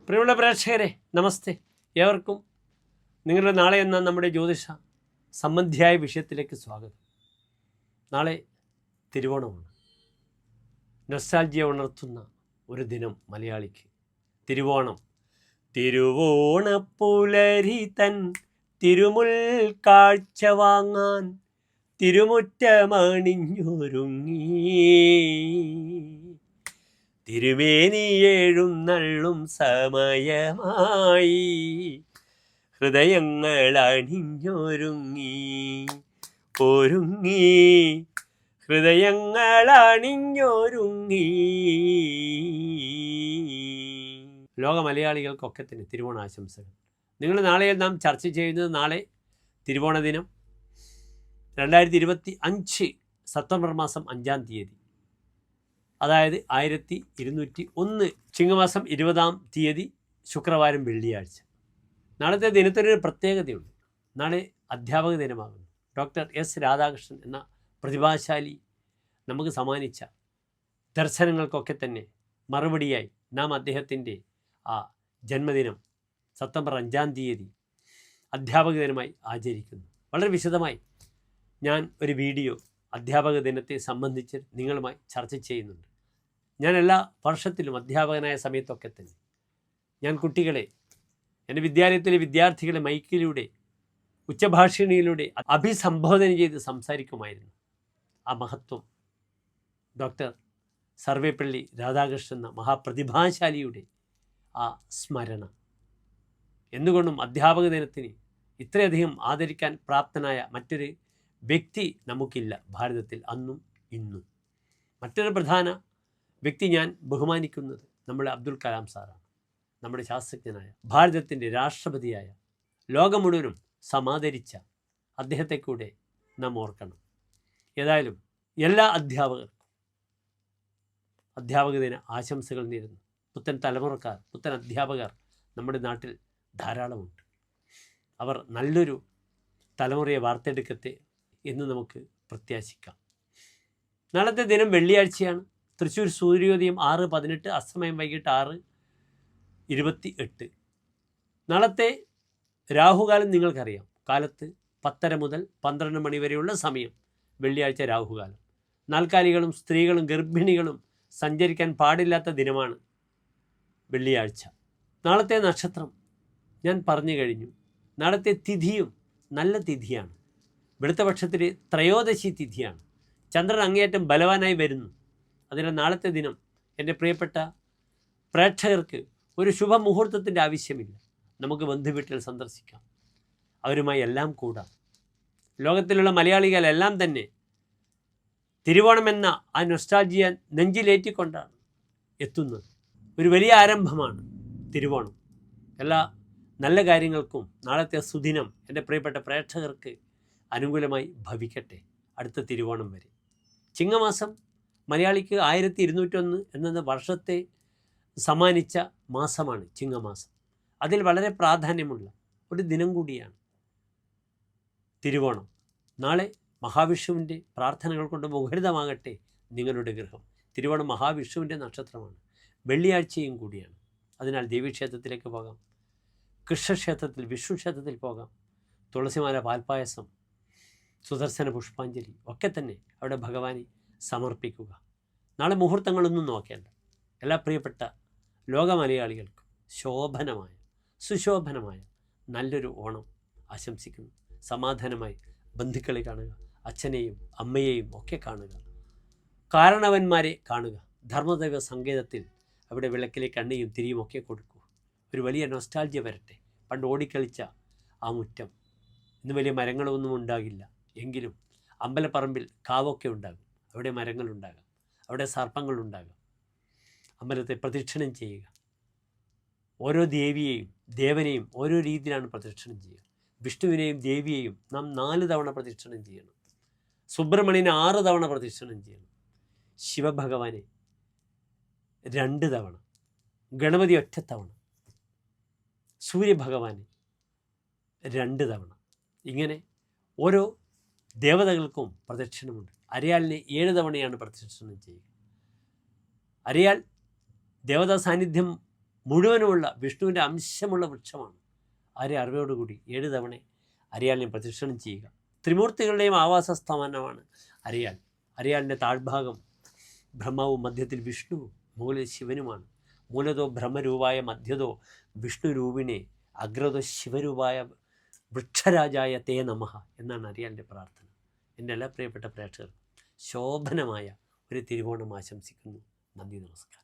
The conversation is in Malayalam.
പ്രിയമുള്ള പ്രേക്ഷകരെ നമസ്തേ. ഏവർക്കും നിങ്ങളുടെ നാളെ എന്ന നമ്മുടെ ജ്യോതിഷ സംബന്ധിയായ വിഷയത്തിലേക്ക് സ്വാഗതം. നാളെ തിരുവോണമാണ്. നൊസ്റ്റാൾജിയ ഉണർത്തുന്ന ഒരു ദിനം മലയാളിക്ക്. തിരുവോണം. തിരുവോണപ്പുലരി തൻ തിരുമുൽ കാഴ്ച വാങ്ങാൻ തിരുമുറ്റമണിഞ്ഞൊരുങ്ങി തിരുമേനിയേഴുന്നള്ളും സമയമായി ഹൃദയങ്ങൾ അണിഞ്ഞൊരുങ്ങി ഹൃദയങ്ങൾ അണിഞ്ഞൊരുങ്ങി. ലോക മലയാളികൾക്കൊക്കെ തന്നെ തിരുവോണ ആശംസകൾ. നിങ്ങൾ നാളെ നാം ചർച്ച ചെയ്യുന്നത് നാളെ തിരുവോണ ദിനം 2025 സെപ്റ്റംബർ മാസം 5-ാം തീയതി, അതായത് 1201 ചിങ്ങമാസം 20-ാം തീയതി ശുക്രവാരം വെള്ളിയാഴ്ച. നാളത്തെ ദിനത്തിനൊരു പ്രത്യേകതയുണ്ട്. നാളെ അധ്യാപക ദിനമാകുന്നു. ഡോക്ടർ എസ് രാധാകൃഷ്ണൻ എന്ന പ്രതിഭാശാലി നമുക്ക് സമ്മാനിച്ച ദർശനങ്ങൾക്കൊക്കെ തന്നെ മറുപടിയായി നാം അദ്ദേഹത്തിൻ്റെ ആ ജന്മദിനം സെപ്റ്റംബർ 5-ാം തീയതി അധ്യാപക ദിനമായി ആചരിക്കുന്നു. വളരെ വിശദമായി ഞാൻ ഒരു വീഡിയോ അധ്യാപക ദിനത്തെ സംബന്ധിച്ച് നിങ്ങളുമായി ചർച്ച ചെയ്യുന്നുണ്ട്. ഞാൻ എല്ലാ വർഷത്തിലും അധ്യാപകനായ സമയത്തൊക്കെ തന്നെ ഞാൻ കുട്ടികളെ, എൻ്റെ വിദ്യാലയത്തിലെ വിദ്യാർത്ഥികളെ മൈക്കിലൂടെ ഉച്ചഭാഷിണിയിലൂടെ അഭിസംബോധന ചെയ്ത് സംസാരിക്കുമായിരുന്നു. ആ മഹത്വം ഡോക്ടർ സർവേപ്പള്ളി രാധാകൃഷ്ണൻ എന്ന മഹാപ്രതിഭാശാലിയുടെ ആ സ്മരണ. എന്തുകൊണ്ടും അധ്യാപക ദിനത്തിന് ഇത്രയധികം ആദരിക്കാൻ പ്രാപ്തനായ മറ്റൊരു വ്യക്തി നമുക്കില്ല ഭാരതത്തിൽ, അന്നും ഇന്നും. മറ്റൊരു പ്രധാന വ്യക്തി ഞാൻ ബഹുമാനിക്കുന്നത് നമ്മുടെ അബ്ദുൽ കലാം സാറാണ്. നമ്മുടെ ശാസ്ത്രജ്ഞനായ, ഭാരതത്തിൻ്റെ രാഷ്ട്രപതിയായ, ലോകം മുഴുവനും സമാദരിച്ച അദ്ദേഹത്തെ കൂടെ നാം ഓർക്കണം. ഏതായാലും എല്ലാ അധ്യാപകർക്കും അധ്യാപക ദിന ആശംസകൾ നേരുന്നു. പുത്തൻ തലമുറക്കാർ, പുത്തൻ അധ്യാപകർ നമ്മുടെ നാട്ടിൽ ധാരാളമുണ്ട്. അവർ നല്ലൊരു തലമുറയെ വാർത്തെടുക്കട്ടെ എന്ന് നമുക്ക് പ്രത്യാശിക്കാം. നാളത്തെ ദിനം വെള്ളിയാഴ്ചയാണ്. തൃശ്ശൂർ സൂര്യോദയം 6:18, അസ്തമയം വൈകിട്ട് 6:28. നാളത്തെ രാഹുകാലം നിങ്ങൾക്കറിയാം. കാലത്ത് 10:30 മുതൽ 12 മണി വരെയുള്ള സമയം വെള്ളിയാഴ്ച രാഹുകാലം. നാൽക്കാലികളും സ്ത്രീകളും ഗർഭിണികളും സഞ്ചരിക്കാൻ പാടില്ലാത്ത ദിനമാണ് വെള്ളിയാഴ്ച. നാളത്തെ നക്ഷത്രം ഞാൻ പറഞ്ഞു കഴിഞ്ഞു. നാളത്തെ തിഥിയും നല്ല തിഥിയാണ്. വെളുത്ത പക്ഷത്തിലെ ത്രയോദശി തിഥിയാണ്. ചന്ദ്രൻ അങ്ങേയറ്റം ബലവാനായി വരുന്നു. അതിനാൽ നാളത്തെ ദിനം എൻ്റെ പ്രിയപ്പെട്ട പ്രേക്ഷകർക്ക് ഒരു ശുഭമുഹൂർത്തത്തിൻ്റെ ആവശ്യമില്ല. നമുക്ക് ബന്ധുവീട്ടിൽ സന്ദർശിക്കാം, അവരുമായി എല്ലാം കൂടാം. ലോകത്തിലുള്ള മലയാളികളെല്ലാം തന്നെ തിരുവോണമെന്ന ആ നൊസ്റ്റാൾജിയ നെഞ്ചിലേറ്റിക്കൊണ്ടാണ് എത്തുന്നത്. ഒരു വലിയ ആരംഭമാണ് തിരുവോണം. എല്ലാ നല്ല കാര്യങ്ങൾക്കും നാളത്തെ സുദിനം എൻ്റെ പ്രിയപ്പെട്ട പ്രേക്ഷകർക്ക് അനുകൂലമായി ഭവിക്കട്ടെ. അടുത്ത തിരുവോണം വരെ. ചിങ്ങമാസം മലയാളിക്ക് 1201 എന്നത് വർഷത്തെ സമ്മാനിച്ച മാസമാണ് ചിങ്ങമാസം. അതിൽ വളരെ പ്രാധാന്യമുള്ള ഒരു ദിനം കൂടിയാണ് തിരുവോണം. നാളെ മഹാവിഷ്ണുവിൻ്റെ പ്രാർത്ഥനകൾ കൊണ്ട് മുഖരിതമാകട്ടെ നിങ്ങളുടെ ഗൃഹം. തിരുവോണം മഹാവിഷ്ണുവിൻ്റെ നക്ഷത്രമാണ്, വെള്ളിയാഴ്ചയും കൂടിയാണ്. അതിനാൽ ദേവീക്ഷേത്രത്തിലേക്ക് പോകാം, കൃഷ്ണക്ഷേത്രത്തിൽ, വിഷ്ണു ക്ഷേത്രത്തിൽ പോകാം. തുളസിമാല, പാൽപ്പായസം, സുദർശന പുഷ്പാഞ്ജലി ഒക്കെ തന്നെ അവിടെ ഭഗവാനെ സമർപ്പിക്കുക. നാളെ മുഹൂർത്തങ്ങളൊന്നും നോക്കേണ്ട. എല്ലാ പ്രിയപ്പെട്ട ലോക മലയാളികൾക്കും ശോഭനമായ, സുശോഭനമായ നല്ലൊരു ഓണം ആശംസിക്കുന്നു. സമാധാനമായി ബന്ധുക്കളെ കാണുക, അച്ഛനെയും അമ്മയെയും ഒക്കെ കാണുക, കാരണവന്മാരെ കാണുക. ധർമ്മദൈവ സങ്കേതത്തിൽ അവിടെ വിളക്കിലേക്ക് എണ്ണയും തിരിയും ഒക്കെ കൊടുക്കുക. ഒരു വലിയ നൊസ്റ്റാൾജിയ വരട്ടെ. പണ്ട് ഓടിക്കളിച്ച ആ മുറ്റം. ഇന്ന് വലിയ മരങ്ങളൊന്നും ഉണ്ടാകില്ല, എങ്കിലും അമ്പലപ്പറമ്പിൽ കാവൊക്കെ ഉണ്ടാകും. അവിടെ മരങ്ങളുണ്ടാകാം, അവിടെ സർപ്പങ്ങളുണ്ടാകാം. അമ്പലത്തെ പ്രദക്ഷിണം ചെയ്യുക. ഓരോ ദേവിയെയും ദേവനെയും ഓരോ രീതിയിലാണ് പ്രദക്ഷിണം ചെയ്യുക. വിഷ്ണുവിനെയും ദേവിയെയും നാം 4 തവണ പ്രദക്ഷിണം ചെയ്യണം. സുബ്രഹ്മണ്യനെ 6 തവണ പ്രദക്ഷിണം ചെയ്യണം. ശിവഭഗവാനെ 2 തവണ, ഗണപതി ഒറ്റത്തവണ, സൂര്യഭഗവാനെ 2 തവണ. ഇങ്ങനെ ഓരോ ദേവതകൾക്കും പ്രദക്ഷിണമുണ്ട്. അരയാലിനെ 7 തവണയാണ് പ്രദക്ഷിണം ചെയ്യുക. അരയാൽ ദേവതാ സാന്നിധ്യം മുഴുവനുമുള്ള വിഷ്ണുവിൻ്റെ അംശമുള്ള വൃക്ഷമാണ്. ആരെ അറിവോടുകൂടി 7 തവണ അരിയാലിനെ പ്രദക്ഷിണം ചെയ്യുക. ത്രിമൂർത്തികളുടെയും ആവാസസ്ഥാനമാണ് അരിയാൽ. അരിയാലിൻ്റെ താഴ്ഭാഗം ബ്രഹ്മാവും മധ്യത്തിൽ വിഷ്ണുവും മുകളിൽ ശിവനുമാണ്. മൂലതോ ബ്രഹ്മരൂപായ മധ്യതോ വിഷ്ണുരൂപിണെ അഗ്രതോ ശിവരൂപായ വൃക്ഷരാജായ തേ നമഃ എന്നാണ് അരിയാലിൻ്റെ പ്രാർത്ഥന. എൻ്റെ എല്ലാ പ്രിയപ്പെട്ട പ്രേക്ഷകർ ശോഭനമായ ഒരു തിരുവോണം ആശംസിക്കുന്നു. നന്ദി, നമസ്കാരം.